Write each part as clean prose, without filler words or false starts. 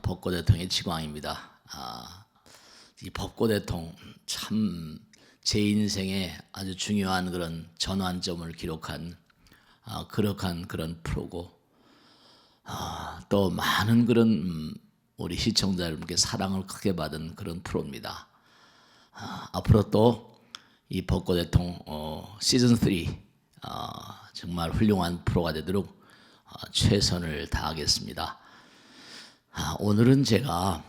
법고대통의 지광입니다. 이 법고대통 참 제 인생에 아주 중요한 그런 전환점을 기록한 그런 프로고 또 많은 그런 우리 시청자 여러분께 사랑을 크게 받은 그런 프로입니다. 앞으로 또 이 법고대통 시즌 3 정말 훌륭한 프로가 되도록 최선을 다하겠습니다. 오늘은 제가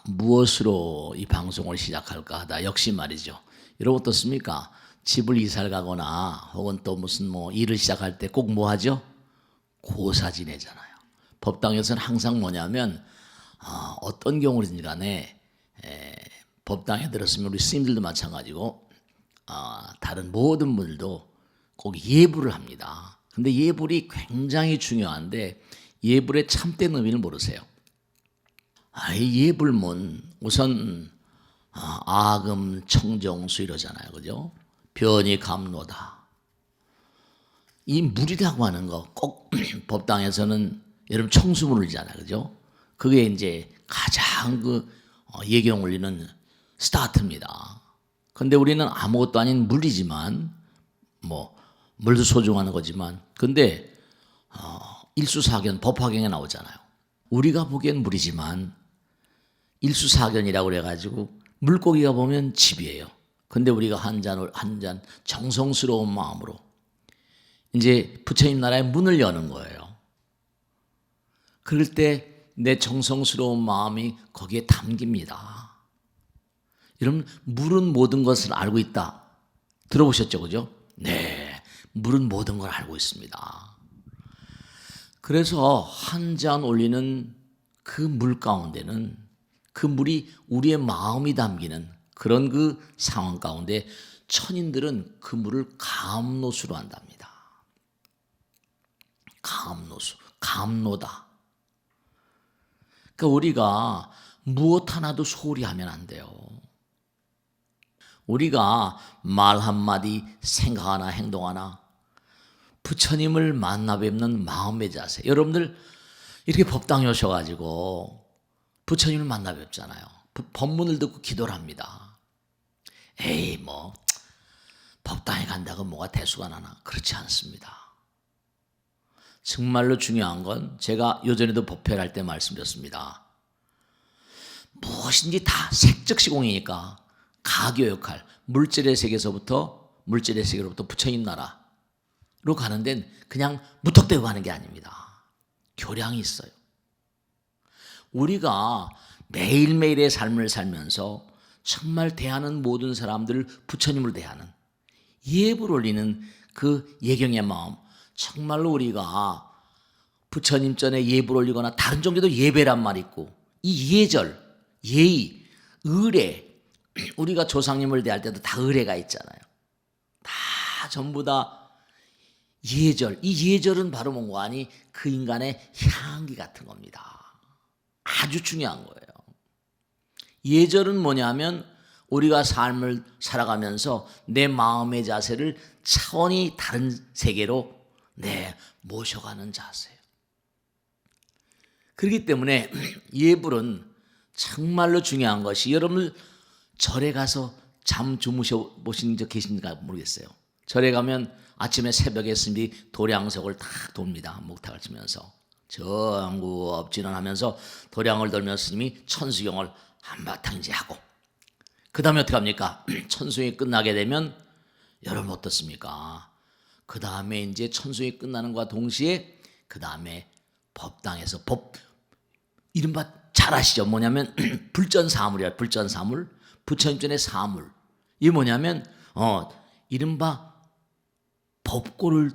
무엇으로 이 방송을 시작할까 하다 역시 말이죠. 여러분 어떻습니까? 집을 이사를 가거나 혹은 또 무슨 일을 시작할 때 꼭 뭐 하죠? 고사 지내잖아요. 법당에서는 항상 뭐냐면 어떤 경우든지 간에 법당에 들었으면 우리 스님들도 마찬가지고 다른 모든 분들도 꼭 예불을 합니다. 근데 예불이 굉장히 중요한데 예불의 참된 의미를 모르세요. 이 예불문 우선 아금 청정수 이러잖아요, 그죠? 변이 감로다. 이 물이라고 하는 거 꼭 법당에서는 여러분 청수물이잖아요, 그죠? 그게 이제 가장 예경 올리는 스타트입니다. 근데 우리는 아무것도 아닌 물이지만 물도 소중한 거지만 근데 일수사견 법화경에 나오잖아요. 우리가 보기엔 물이지만 일수사견이라고 그래가지고 물고기가 보면 집이에요. 근데 우리가 한 잔 정성스러운 마음으로 이제 부처님 나라의 문을 여는 거예요. 그럴 때 내 정성스러운 마음이 거기에 담깁니다. 여러분 물은 모든 것을 알고 있다. 들어보셨죠, 그죠? 네, 물은 모든 걸 알고 있습니다. 그래서 한 잔 올리는 그 물 가운데는 그 물이 우리의 마음이 담기는 그런 그 상황 가운데 천인들은 그 물을 감로수로 한답니다. 감로수, 감로다. 그러니까 우리가 무엇 하나도 소홀히 하면 안 돼요. 우리가 말 한마디, 생각 하나, 행동 하나 부처님을 만나 뵙는 마음의 자세. 여러분들 이렇게 법당에 오셔가지고 부처님을 만나 뵙잖아요. 법문을 듣고 기도를 합니다. 에이 법당에 간다고 뭐가 대수가 나나. 그렇지 않습니다. 정말로 중요한 건 제가 요전에도 법회할 때 말씀드렸습니다. 무엇인지 다 색적 시공이니까 가교 역할, 물질의 세계로부터 부처님 나라로 가는 데는 그냥 무턱대고 가는 게 아닙니다. 교량이 있어요. 우리가 매일매일의 삶을 살면서 정말 대하는 모든 사람들을 부처님으로 대하는 예불 올리는 그 예경의 마음, 정말로 우리가 부처님 전에 예불 올리거나 다른 종교도 예배란 말이 있고 이 예절, 예의, 의례, 우리가 조상님을 대할 때도 다 의례가 있잖아요. 다 전부 다 예절, 이 예절은 바로 뭔가 아니 그 인간의 향기 같은 겁니다. 아주 중요한 거예요. 예절은 뭐냐면 우리가 삶을 살아가면서 내 마음의 자세를 차원이 다른 세계로 모셔가는 자세예요. 그렇기 때문에 예불은 정말로 중요한 것이 여러분 절에 가서 잠 주무셔 보신 적 계신가 모르겠어요. 절에 가면 아침에 새벽에 스님이 도량석을 탁 돕니다. 목탁을 치면서 전구 엎진원하면서 도량을 돌면서 스님이 천수경을 한바탕 이제 하고 그 다음에 어떻게 합니까? 천수경이 끝나게 되면 여러분 어떻습니까? 그 다음에 이제 천수경이 끝나는 것과 동시에 그 다음에 법당에서 이른바 잘 아시죠? 뭐냐면 불전사물이야. 불전사물, 부처님 전의 사물. 이게 뭐냐면 이른바 법고를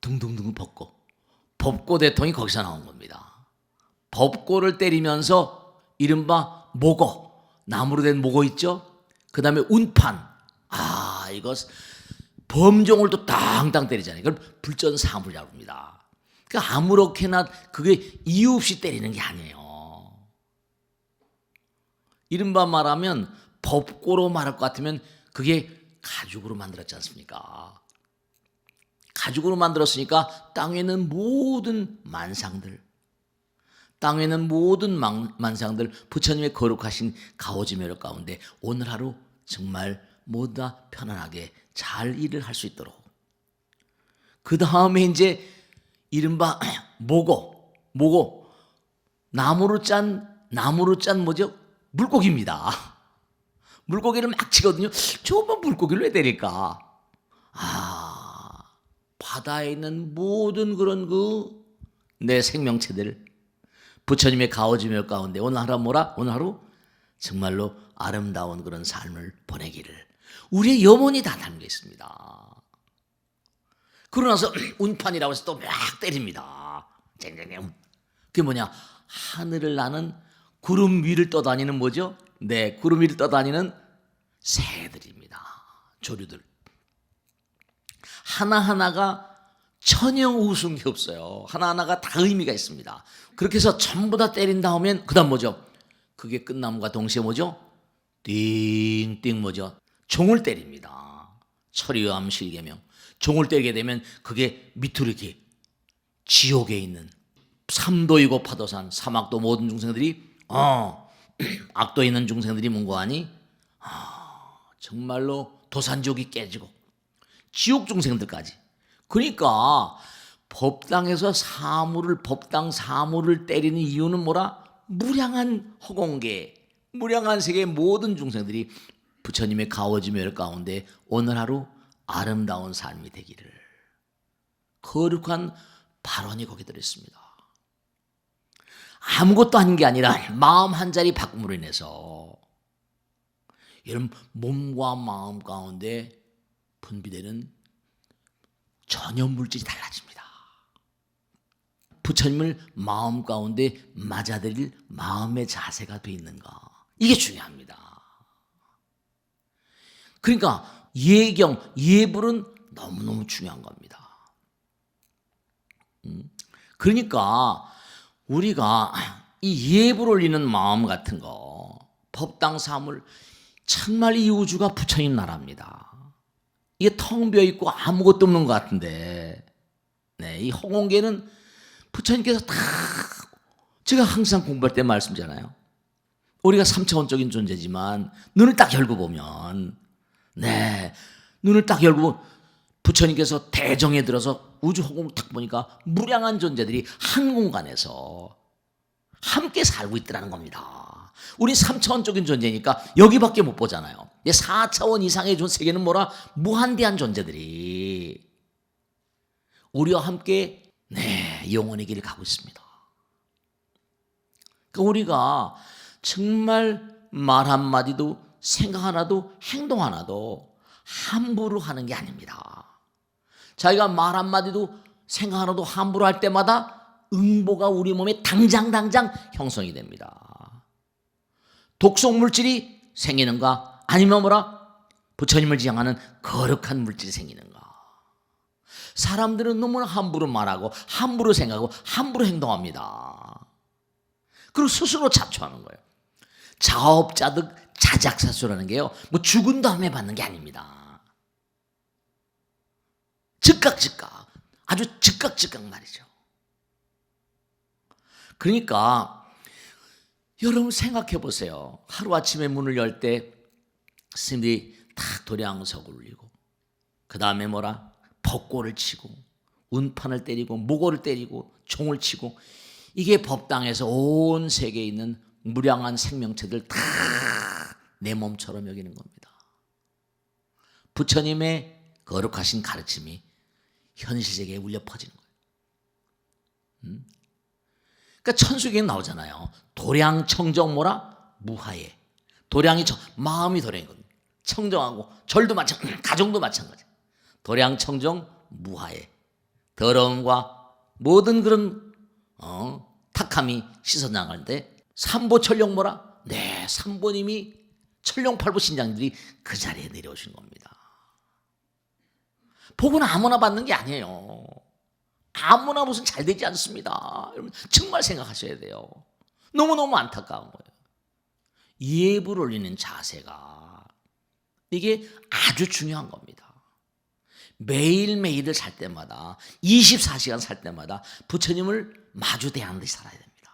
둥둥둥 벗고 법고대통이 거기서 나온 겁니다. 법고를 때리면서 이른바 모고, 나무로 된 모고 있죠? 그 다음에 운판. 이거 범종을 또 땅땅 때리잖아요. 이걸 불전사물이라고 합니다. 그러니까 아무렇게나 그게 이유 없이 때리는 게 아니에요. 이른바 말하면 법고로 말할 것 같으면 그게 가죽으로 만들었지 않습니까? 가죽으로 만들었으니까 땅에 있는 모든 만상들 땅에 있는 모든 만상들 부처님의 거룩하신 가오지멸 가운데 오늘 하루 정말 모두 다 편안하게 잘 일을 할 수 있도록. 그 다음에 이제 이른바 모고 나무로 짠 뭐죠? 물고기입니다. 물고기를 막 치거든요. 저거 물고기를 왜 때릴까? 바다에 있는 모든 그런 내 생명체들 부처님의 가오지멸 가운데 오늘 하루 정말로 아름다운 그런 삶을 보내기를 우리의 염원이 다 담겨 있습니다. 그러고 나서 운판이라고 해서 또 막 때립니다. 그게 뭐냐? 하늘을 나는 구름 위를 떠다니는 뭐죠? 네, 구름 위를 떠다니는 새들입니다. 조류들. 하나하나가 천영 우승이 없어요. 하나하나가 다 의미가 있습니다. 그렇게 해서 전부 다 때린 다음엔 그 다음 뭐죠? 그게 끝남과 동시에 뭐죠? 띵띵 뭐죠? 종을 때립니다. 철유암 실계명. 종을 때리게 되면 그게 밑으로 이렇게 지옥에 있는 삼도이고 파도산 사막도 모든 중생들이 악도에 있는 중생들이 문고하니 정말로 도산지옥이 깨지고 지옥 중생들까지. 그러니까 법당 사물을 때리는 이유는 뭐라? 무량한 허공계, 무량한 세계의 모든 중생들이 부처님의 가오지멸 가운데 오늘 하루 아름다운 삶이 되기를. 거룩한 발언이 거기 들어있습니다. 아무것도 한 게 아니라 마음 한 자리 바꿈으로 인해서 여러분 몸과 마음 가운데 분비되는 전염 물질이 달라집니다. 부처님을 마음 가운데 맞아들일 마음의 자세가 돼 있는가, 이게 중요합니다. 그러니까 예경, 예불은 너무너무 중요한 겁니다. 그러니까 우리가 이 예불 올리는 마음 같은 거, 법당 사물, 정말 이 우주가 부처님 나라입니다. 이게 텅 비어 있고 아무것도 없는 것 같은데, 네, 이 허공계는 부처님께서 다, 제가 항상 공부할 때 말씀드리잖아요. 우리가 3차원적인 존재지만 눈을 딱 열고 보면, 네, 눈을 딱 열고 부처님께서 대정에 들어서 우주 허공을 딱 보니까 무량한 존재들이 한 공간에서 함께 살고 있더라는 겁니다. 우리 3차원적인 존재니까 여기밖에 못 보잖아요. 4차원 이상의 세계는 뭐라? 무한대한 존재들이 우리와 함께 영원의 길을 가고 있습니다. 그러니까 우리가 정말 말 한마디도 생각 하나도 행동 하나도 함부로 하는 게 아닙니다. 자기가 말 한마디도 생각 하나도 함부로 할 때마다 응보가 우리 몸에 당장 형성이 됩니다. 독성 물질이 생기는가? 아니면 뭐라? 부처님을 지향하는 거룩한 물질이 생기는가? 사람들은 너무나 함부로 말하고 함부로 생각하고 함부로 행동합니다. 그리고 스스로 자초하는 거예요. 자업자득 자작사수라는 게요, 뭐 죽은 다음에 받는 게 아닙니다. 즉각 아주 즉각 말이죠. 그러니까 여러분 생각해 보세요. 하루아침에 문을 열 때 스님들이 탁 도량석을 울리고 그 다음에 뭐라? 벚꽃을 치고 운판을 때리고 목호를 때리고 종을 치고, 이게 법당에서 온 세계에 있는 무량한 생명체들 다 내 몸처럼 여기는 겁니다. 부처님의 거룩하신 가르침이 현실 세계에 울려 퍼지는 거예요. 그러니까 천수경에 나오잖아요. 도량청정 뭐라? 무하에. 도량이 마음이 도량이거든요. 청정하고 절도 마찬가지, 가정도 마찬가지. 도량청정 무하에. 더러움과 모든 그런 탁함이 씻어나가는데 삼보철령 뭐라? 네, 삼보님이 철룡팔보 신장들이 그 자리에 내려오신 겁니다. 복은 아무나 받는 게 아니에요. 아무나 무슨 잘 되지 않습니다. 여러분 정말 생각하셔야 돼요. 너무너무 안타까운 거예요. 예불 올리는 자세가 이게 아주 중요한 겁니다. 매일매일을 살 때마다 24시간 살 때마다 부처님을 마주 대하는 듯이 살아야 됩니다.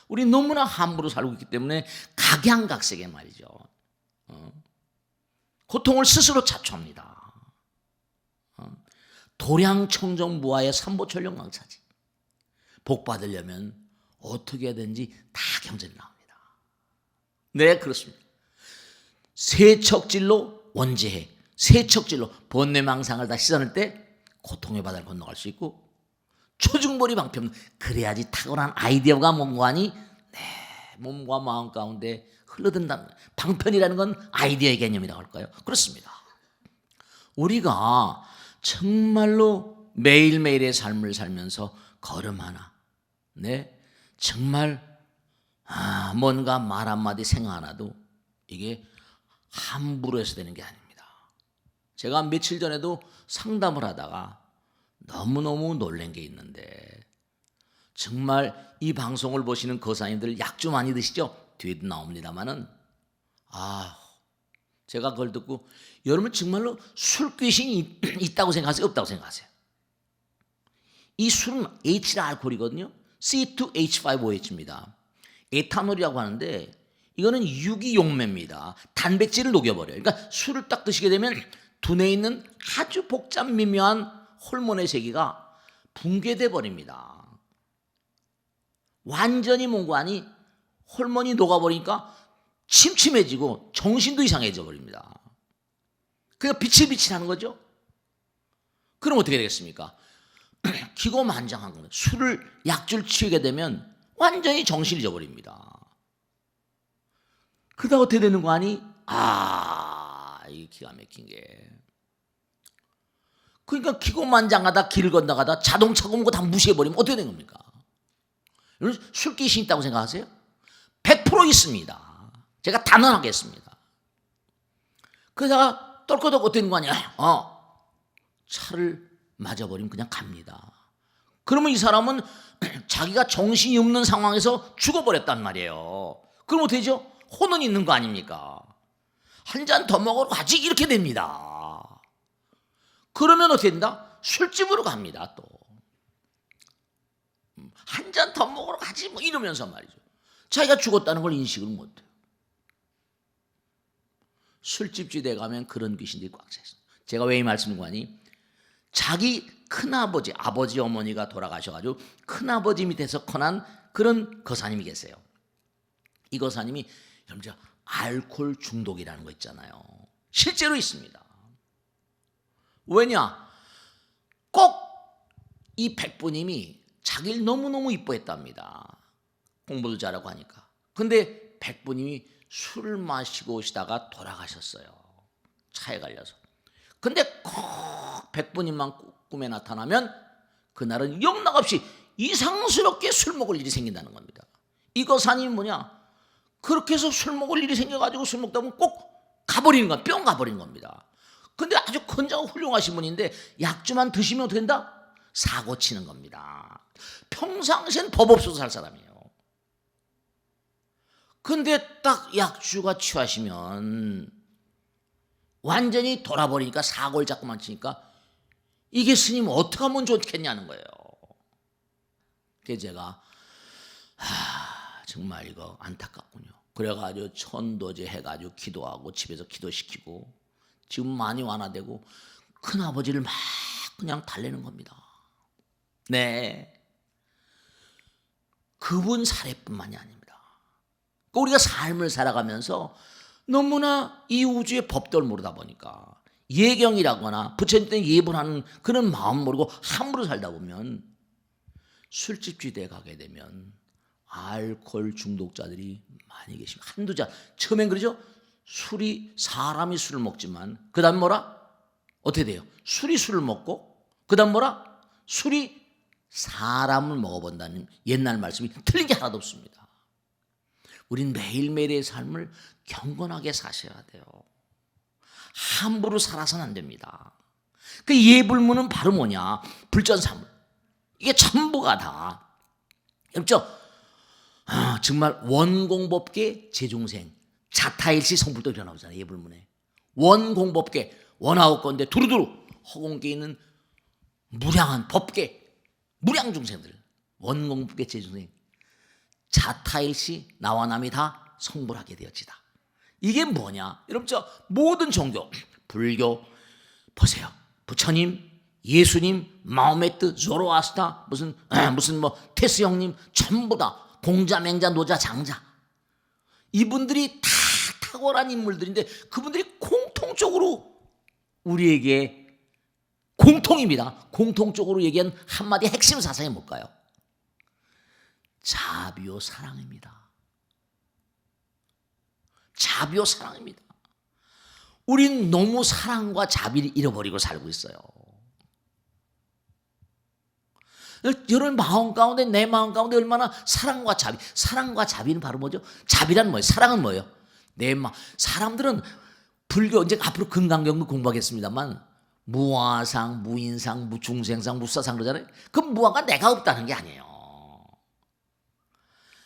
우리 너무나 함부로 살고 있기 때문에 각양각색의 말이죠. 고통을 스스로 자초합니다. 도량청정무화의 삼보철영광차지. 복 받으려면 어떻게 해야 되는지 다 경전이 나옵니다. 네, 그렇습니다. 세척질로 원죄해, 세척질로 번뇌망상을 다 씻어낼 때 고통의 바다를 건너갈 수 있고, 초중벌이 방편, 그래야지 탁월한 아이디어가 몸과 하니 몸과 마음 가운데 흘러든다는 거예요. 방편이라는 건 아이디어의 개념이라고 할까요? 그렇습니다. 우리가 정말로 매일매일의 삶을 살면서 걸음 하나, 정말 뭔가 말 한마디 생각 하나도 이게 함부로 해서 되는 게 아닙니다. 제가 며칠 전에도 상담을 하다가 너무너무 놀란 게 있는데, 정말 이 방송을 보시는 거사님들 약 좀 많이 드시죠? 뒤에도 나옵니다마는, 제가 그걸 듣고, 여러분 정말로 술 귀신이 있다고 생각하세요? 없다고 생각하세요? 이 술은 H라 알코올이거든요. C2H5OH입니다. 에탄올이라고 하는데, 이거는 유기용매입니다. 단백질을 녹여버려요. 그러니까 술을 딱 드시게 되면 두뇌에 있는 아주 복잡 미묘한 호르몬의 세계가 붕괴돼 버립니다. 완전히 몽고하니 호르몬이 녹아버리니까 침침해지고 정신도 이상해져 버립니다. 그러니까 비칠비칠하는 거죠. 그럼 어떻게 되겠습니까? 기고만장한 겁니다. 술을 약줄 취하게 되면 완전히 정신이 잊어버립니다. 그러다 어떻게 되는 거 아니? 이게 기가 막힌 게. 그러니까 기고만장하다 길 건너가다 자동차 공고 다 무시해버리면 어떻게 되는 겁니까? 여러분 술귀신 있다고 생각하세요? 100% 있습니다. 제가 단언하게 했습니다. 그러다가 떨거덕 어떻게 되는 거 아니야? 차를 맞아버리면 그냥 갑니다. 그러면 이 사람은 자기가 정신이 없는 상황에서 죽어버렸단 말이에요. 그럼 어떻게 되죠? 혼은 있는 거 아닙니까? 한 잔 더 먹으러 가지 이렇게 됩니다. 그러면 어떻게 된다? 술집으로 갑니다. 또 한 잔 더 먹으러 가지 뭐 이러면서 말이죠. 자기가 죽었다는 걸 인식을 못해요. 술집지대에 가면 그런 귀신들이 꽉 차 있어요. 제가 왜 이 말씀을 하니, 자기 큰아버지, 아버지 어머니가 돌아가셔가지고 큰아버지 밑에서 커난 그런 거사님이 계세요. 이 거사님이 여러분 알코올 중독이라는 거 있잖아요. 실제로 있습니다. 왜냐? 꼭 이 백부님이 자기를 너무너무 이뻐했답니다. 공부도 잘하고 하니까. 근데 백부님이 술을 마시고 오시다가 돌아가셨어요. 차에 갈려서. 근데 꼭 백부님만 꿈에 나타나면 그날은 영락없이 이상스럽게 술 먹을 일이 생긴다는 겁니다. 이 거사님이 뭐냐? 그렇게 해서 술 먹을 일이 생겨가지고 술 먹다 보면 꼭 가버리는 거야. 뿅 가버리는 겁니다. 근데 아주 건장하고 훌륭하신 분인데 약주만 드시면 어떻게 된다? 사고 치는 겁니다. 평상시엔 법 없어서 살 사람이에요. 근데 딱 약주가 취하시면 완전히 돌아버리니까 사고를 자꾸만 치니까 이게 스님 어떻게 하면 좋겠냐는 거예요. 그래서 제가 정말 이거 안타깝군요. 그래가지고 천도제 해가지고 기도하고 집에서 기도시키고 지금 많이 완화되고 큰아버지를 막 그냥 달래는 겁니다. 네, 그분 사례뿐만이 아닙니다. 우리가 삶을 살아가면서 너무나 이 우주의 법도를 모르다 보니까 예경이라거나 부처님 때문에 예불하는 그런 마음 모르고 함부로 살다 보면 술집지대에 가게 되면 알코올 중독자들이 많이 계십니다. 한두 잔. 처음엔 그러죠. 사람이 술을 먹지만 그 다음 뭐라? 어떻게 돼요? 술이 술을 먹고 그 다음 뭐라? 술이 사람을 먹어본다는 옛날 말씀이 틀린 게 하나도 없습니다. 우린 매일매일의 삶을 경건하게 사셔야 돼요. 함부로 살아서는 안 됩니다. 그 예불문은 바로 뭐냐? 불전사물. 이게 전부가 다. 그렇죠? 정말 원공법계 제중생 자타일시 성불도 일어나오잖아요. 예불문에 원공법계 원아홉건데 두루두루 허공계에 있는 무량한 법계 무량 중생들 원공법계 제중생 자타일시 나와 남이 다 성불하게 되어지다. 이게 뭐냐? 여러분 저 모든 종교, 불교 보세요. 부처님, 예수님, 마호메트, 조로아스타, 무슨 뭐 테스 형님 전부 다 공자, 맹자, 노자, 장자 이분들이 다 탁월한 인물들인데 그분들이 공통적으로 우리에게 공통입니다. 공통적으로 얘기한 한마디 핵심 사상이 뭘까요? 자비요 사랑입니다. 자비요 사랑입니다. 우린 너무 사랑과 자비를 잃어버리고 살고 있어요. 여러분 마음 가운데 내 마음 가운데 얼마나 사랑과 자비는 바로 뭐죠? 자비란 뭐예요? 사랑은 뭐예요? 사람들은 불교 이제 앞으로 금강경도 공부하겠습니다만 무아상, 무인상, 무중생상, 무사상 그러잖아요. 그 무아가 내가 없다는 게 아니에요.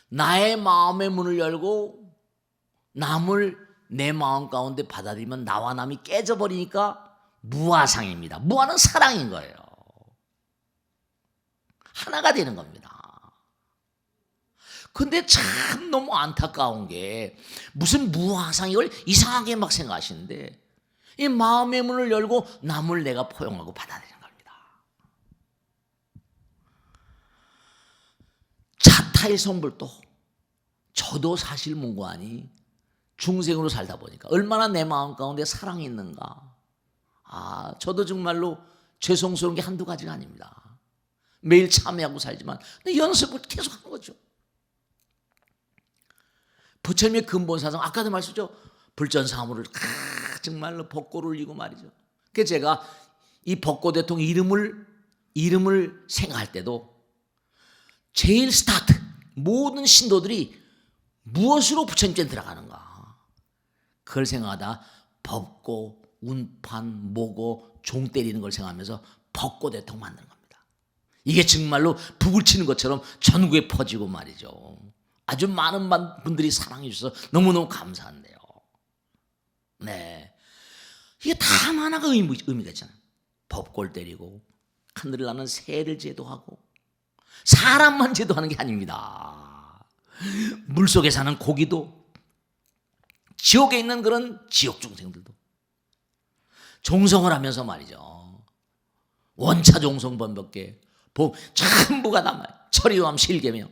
나의 마음의 문을 열고 남을 내 마음 가운데 받아들이면 나와 남이 깨져버리니까 무아상입니다. 무아는 사랑인 거예요. 하나가 되는 겁니다. 근데 참 너무 안타까운 게 무슨 무아상 이걸 이상하게 막 생각하시는데 이 마음의 문을 열고 남을 내가 포용하고 받아들이는 겁니다. 자타의 성불도 저도 사실 문고하니 중생으로 살다 보니까 얼마나 내 마음 가운데 사랑이 있는가. 저도 정말로 죄송스러운 게 한두 가지가 아닙니다. 매일 참여하고 살지만 연습을 계속 하는 거죠. 부처님의 근본사상 아까도 말씀했죠. 불전사무를 정말로 벚꽃을 올리고 말이죠. 그래서 제가 이 벚꽃 대통령 이름을 생각할 때도 제일 스타트 모든 신도들이 무엇으로 부처님께 들어가는가 그걸 생각하다 법고 운판 모고 종 때리는 걸 생각하면서 벚꽃 대통령 만드는 겁니다. 이게 정말로 북을 치는 것처럼 전국에 퍼지고 말이죠. 아주 많은 분들이 사랑해 주셔서 너무너무 감사한데요. 네, 이게 다 하나가 의미가 있잖아요. 법골 때리고 하늘을 나는 새를 제도하고 사람만 제도하는 게 아닙니다. 물속에 사는 고기도 지옥에 있는 그런 지옥 중생들도 종성을 하면서 말이죠. 원차 종성 번벽계 전부가 남아요. 철이암 실계며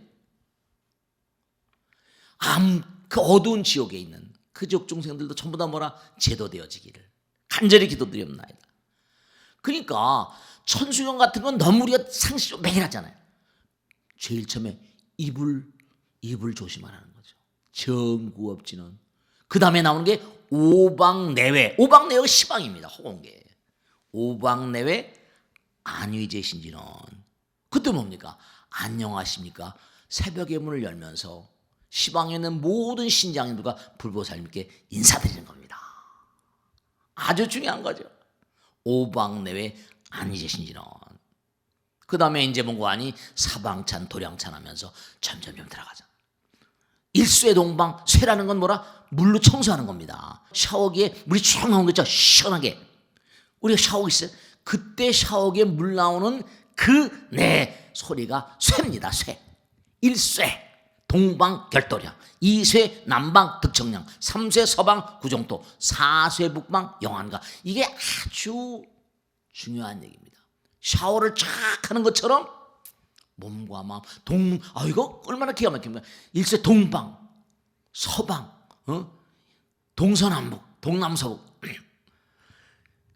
그 어두운 지옥에 있는 그 지옥 중생들도 전부 다 뭐라 제도되어지기를 간절히 기도드립니다. 그러니까 천수경 같은 건 너무 우리가 상식적으로 매일하잖아요. 제일 처음에 입을 조심하라는 거죠. 정구업지는 그 다음에 나오는 게 오방내외. 오방내외가 시방입니다. 허공계. 오방내외 안위제신지는 그때 뭡니까? 안녕하십니까? 새벽의 문을 열면서 시방에 있는 모든 신장님들과 불보살님께 인사드리는 겁니다. 아주 중요한 거죠. 오방내외 안위제신지는 그 다음에 이제 뭔가하니 사방찬 도량찬 하면서 점점점 들어가죠. 일수의 동방, 쇠라는 건 뭐라? 물로 청소하는 겁니다. 샤워기에 물이 쭉 나오는 거 있죠? 시원하게. 우리가 샤워기 있어요. 그때 샤워기에 물 나오는 그 소리가 쇠입니다. 쇠. 일쇠 동방 결도량, 이쇠 남방 득청량, 삼쇠 서방 구정도, 사쇠 북방 영안가. 이게 아주 중요한 얘기입니다. 샤워를 쫙 하는 것처럼 몸과 마음 이거 얼마나 기가 막힙니까? 일세 동방 서방 동서남북 동남서북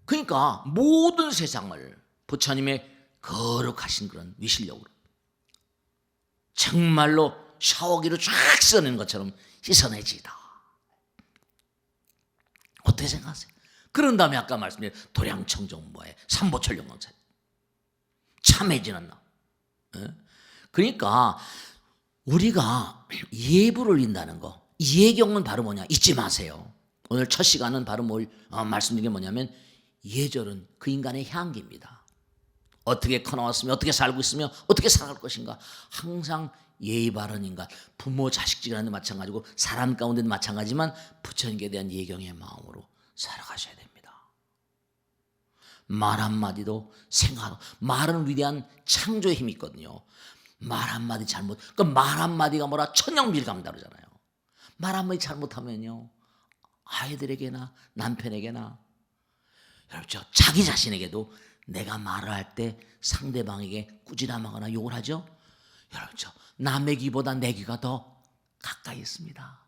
그러니까 모든 세상을 부처님의 거룩하신 그런 위실력으로 정말로 샤워기로 쫙 씻어내는 것처럼 씻어내지다. 어떻게 생각하세요? 그런 다음에 아까 말씀드린 도량청정보에 삼보철영광사 참해지는 나. 그러니까 우리가 예불을 올린다는 거, 예경은 바로 뭐냐? 잊지 마세요. 오늘 첫 시간은 바로 말씀드린 게 뭐냐면 예절은 그 인간의 향기입니다. 어떻게 커나왔으며 어떻게 살고 있으며 어떻게 살아갈 것인가 항상 예의 바른 인간, 부모 자식지간에도 마찬가지고 사람 가운데도 마찬가지지만 부처님께 대한 예경의 마음으로 살아가셔야 됩니다. 말 한마디도 생각하고 말은 위대한 창조의 힘이 있거든요. 말 한마디 잘못, 그 말 한마디가 뭐라 천냥밀감다 그러잖아요. 말 한마디 잘못하면요, 아이들에게나 남편에게나, 그렇죠, 자기 자신에게도 내가 말을 할 때 상대방에게 꾸지람하거나 욕을 하죠. 그렇죠, 남의 귀보다 내 귀가 더 가까이 있습니다.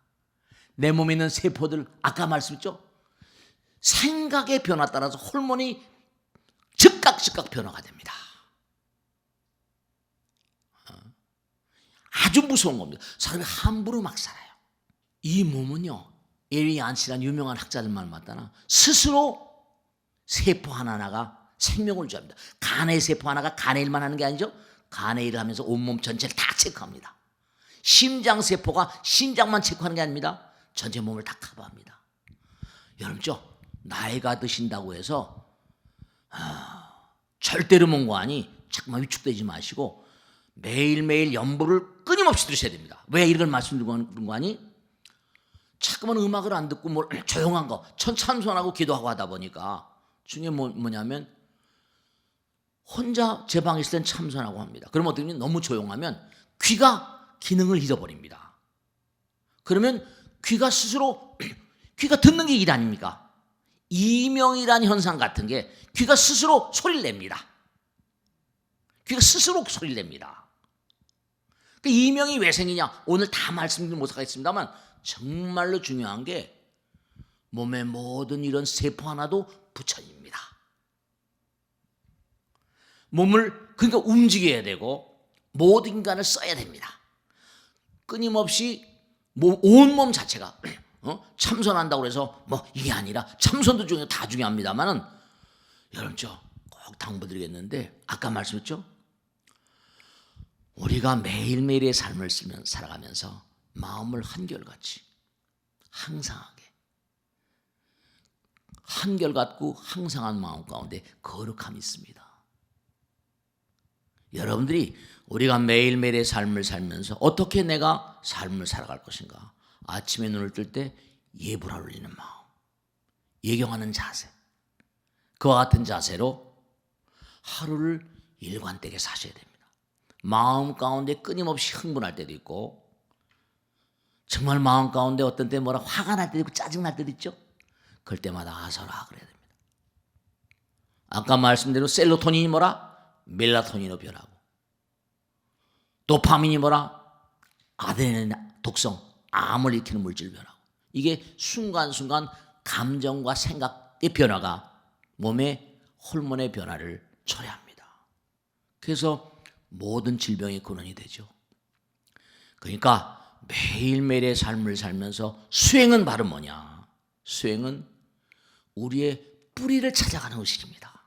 내 몸에 있는 세포들, 아까 말씀했죠, 생각의 변화 따라서 호르몬이 즉각 변화가 됩니다. 아주 무서운 겁니다. 사람이 함부로 막 살아요. 이 몸은요, 에리 안시라는 유명한 학자들 말 맞다나 스스로 세포 하나하나가 생명을 유지합니다. 간의 세포 하나가 간의 일만 하는 게 아니죠. 간의 일을 하면서 온몸 전체를 다 체크합니다. 심장 세포가 심장만 체크하는 게 아닙니다. 전체 몸을 다 커버합니다. 여러분죠, 나이가 드신다고 해서 절대로 뭔가하니 자꾸만 위축되지 마시고 매일매일 연보를 끊임없이 들으셔야 됩니다. 왜 이걸 말씀드리는 거 아니? 자꾸만 음악을 안 듣고 뭐 조용한 거 찬송하고 기도하고 하다 보니까 중요한 뭐냐면 혼자 제 방에 있을 땐 참선하고 합니다. 그러면 어떻게 되면 너무 조용하면 귀가 기능을 잃어버립니다. 그러면 귀가 스스로 귀가 듣는 게 일 아닙니까? 이명이라는 현상 같은 게 귀가 스스로 소리를 냅니다. 귀가 스스로 소리를 냅니다. 그 이명이 왜 생기냐? 오늘 다 말씀드리지 못하겠습니다만 정말로 중요한 게 몸의 모든 이런 세포 하나도 부처입니다. 몸을 그러니까 움직여야 되고 모든 인간을 써야 됩니다. 끊임없이 온몸 자체가 참선한다고 해서 뭐 이게 아니라 참선도 중요해요. 다 중요합니다만은 여러분 꼭 당부드리겠는데 아까 말씀했죠? 우리가 매일매일의 삶을 살아가면서 마음을 한결같이 항상하게 한결같고 항상한 마음 가운데 거룩함이 있습니다. 여러분들이 우리가 매일매일의 삶을 살면서 어떻게 내가 삶을 살아갈 것인가? 아침에 눈을 뜰 때 예불을 올리는 마음, 예경하는 자세, 그와 같은 자세로 하루를 일관되게 사셔야 됩니다. 마음 가운데 끊임없이 흥분할 때도 있고 정말 마음 가운데 어떤 때 뭐라 화가 날 때도 있고 짜증날 때도 있죠. 그럴 때마다 아서라 그래야 됩니다. 아까 말씀대로 셀로토닌이 뭐라? 멜라토닌으로 변하고 도파민이 뭐라? 아드레날린 독성, 암을 일으키는 물질로 변하고 이게 순간순간 감정과 생각의 변화가 몸의 호르몬의 변화를 초래합니다. 그래서 모든 질병의 근원이 되죠. 그러니까 매일매일의 삶을 살면서 수행은 바로 뭐냐? 수행은 우리의 뿌리를 찾아가는 것입니다.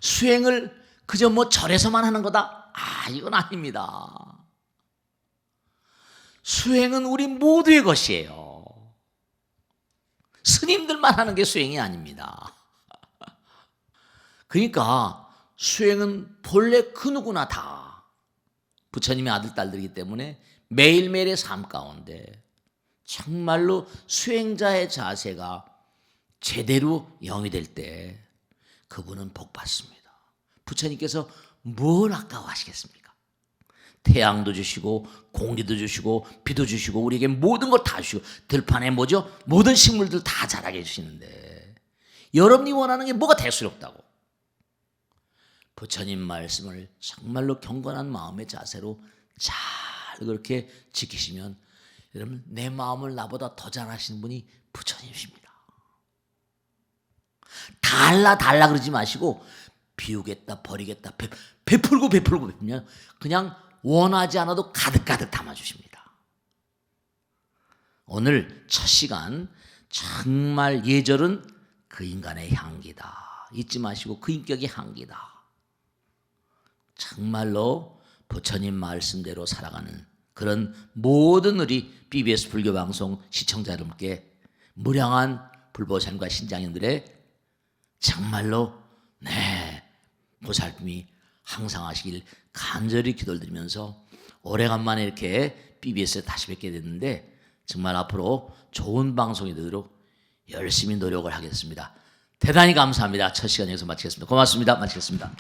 수행을 그저 뭐 절에서만 하는 거다? 이건 아닙니다. 수행은 우리 모두의 것이에요. 스님들만 하는 게 수행이 아닙니다. 그러니까 수행은 본래 그 누구나 다 부처님의 아들, 딸들이기 때문에 매일매일의 삶 가운데 정말로 수행자의 자세가 제대로 영이 될 때 그분은 복 받습니다. 부처님께서 뭘 아까워하시겠습니까? 태양도 주시고 공기도 주시고 비도 주시고 우리에게 모든 걸 다 주시고 들판에 뭐죠? 모든 식물들 다 자라게 해주시는데 여러분이 원하는 게 뭐가 대수롭다고? 부처님 말씀을 정말로 경건한 마음의 자세로 잘 그렇게 지키시면 여러분 내 마음을 나보다 더 잘하시는 분이 부처님이십니다. 달라 그러지 마시고 비우겠다 버리겠다 베풀고 베풀면 그냥 원하지 않아도 가득가득 담아주십니다. 오늘 첫 시간 정말 예절은 그 인간의 향기다. 잊지 마시고 그 인격의 향기다. 정말로 부처님 말씀대로 살아가는 그런 모든 우리 BBS 불교방송 시청자 여러분께 무량한 불보살과 신장님들의 정말로 보살핌이 항상 하시길 간절히 기도를 드리면서 오래간만에 이렇게 BBS에 다시 뵙게 됐는데 정말 앞으로 좋은 방송이 되도록 열심히 노력을 하겠습니다. 대단히 감사합니다. 첫 시간 여기서 마치겠습니다. 고맙습니다. 마치겠습니다.